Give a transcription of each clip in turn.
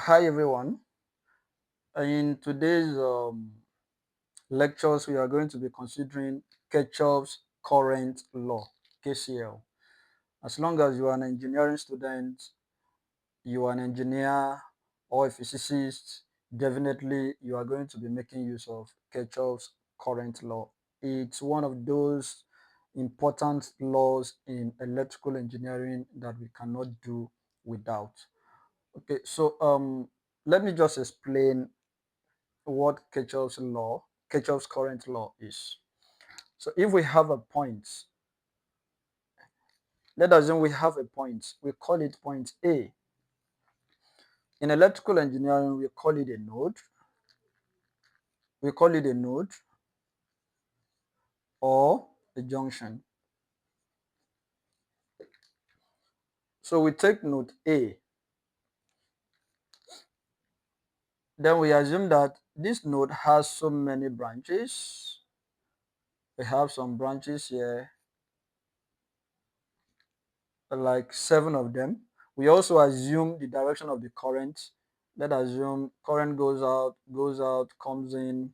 Hi everyone. In today's lectures, we are going to be considering Kirchhoff's current law, KCL. As long as you are an engineering student, you are an engineer or a physicist, definitely you are going to be making use of Kirchhoff's current law. It's one of those important laws in electrical engineering that we cannot do without. Okay, so let me just explain what Kirchhoff's current law is. So if we have a point, let us assume we have a point, we call it point A. In electrical engineering, we call it a node. We call it a node or a junction. So we take node A, then we assume that this node has so many branches. We have some branches here, like 7 of them. We also assume the direction of the current. Let us assume current goes out, comes in,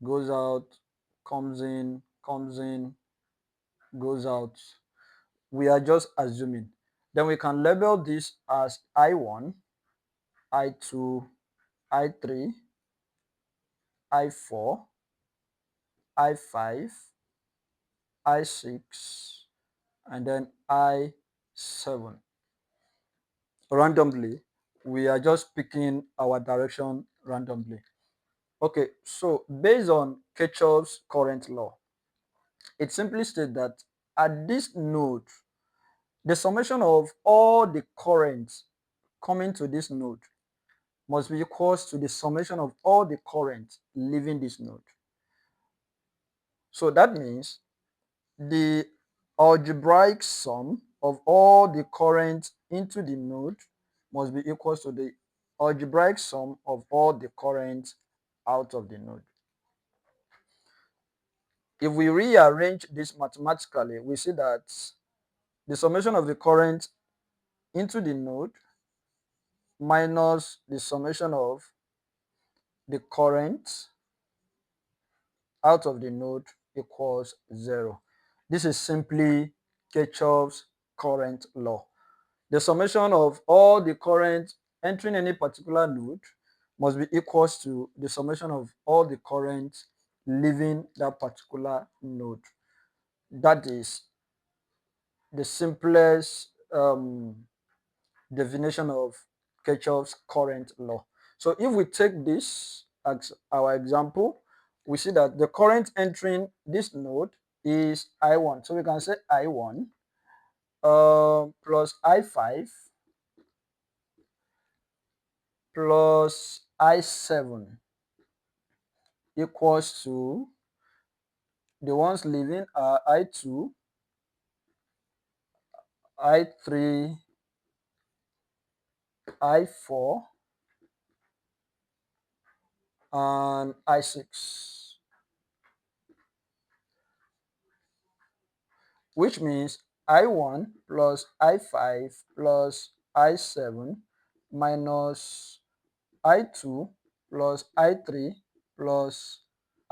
goes out, comes in, goes out. We are just assuming. Then we can label this as I1, I2, I3, I4, I5, I6, and then I7. Randomly, we are just picking our direction randomly. Okay, so based on Kirchhoff's current law, it simply states that at this node, the summation of all the currents coming to this node must be equal to the summation of all the currents leaving this node. So that means the algebraic sum of all the currents into the node must be equal to the algebraic sum of all the currents out of the node. If we rearrange this mathematically, we see that the summation of the current into the node minus the summation of the current out of the node equals 0. This is simply Kirchhoff's current law. The summation of all the current entering any particular node must be equal to the summation of all the current leaving that particular node. That is the simplest definition of Kirchhoff's current law. So if we take this as our example, we see that the current entering this node is I1. So we can say I1 plus I5 plus I7 equals to the ones leaving are I2, I3, I4, and I6, which means I1 plus I5 plus I7 minus I2 plus I3 plus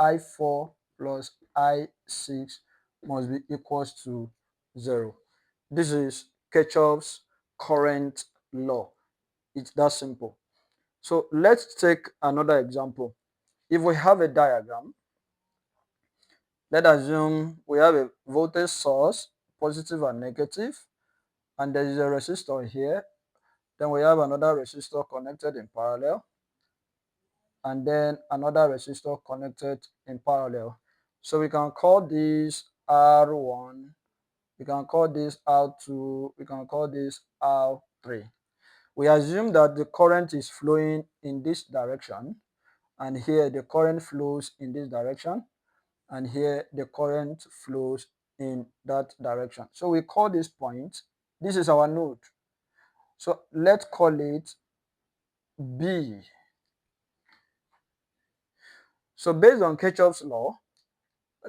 I4 plus I6 must be equals to 0. This is Kirchhoff's current law. It's that simple. So let's take another example. If we have a diagram, let's assume we have a voltage source, positive and negative, and there is a resistor here. Then we have another resistor connected in parallel, and then another resistor connected in parallel. So we can call this R1, we can call this R2, we can call this R3. We assume that the current is flowing in this direction, and here the current flows in this direction, and here the current flows in that direction. So we call this point, this is our node. So let's call it B. So based on Kirchhoff's law,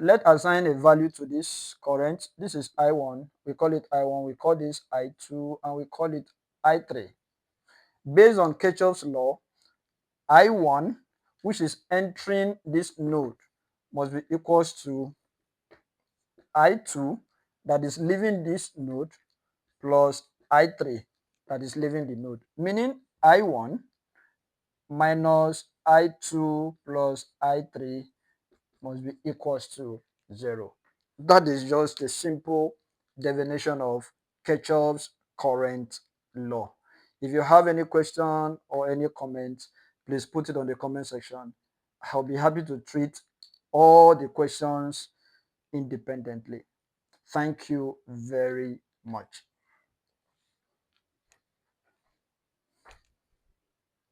let's assign a value to this current. This is I1, we call it I1, we call this I2, and we call it I3. Based on Kirchhoff's law, I1, which is entering this node, must be equals to I2, that is leaving this node, plus I3, that is leaving the node. Meaning I1 minus I2 plus I3 must be equals to 0. That is just a simple definition of Kirchhoff's current law. If you have any question or any comment, please put it on the comment section. I'll be happy to treat all the questions independently. Thank you very much.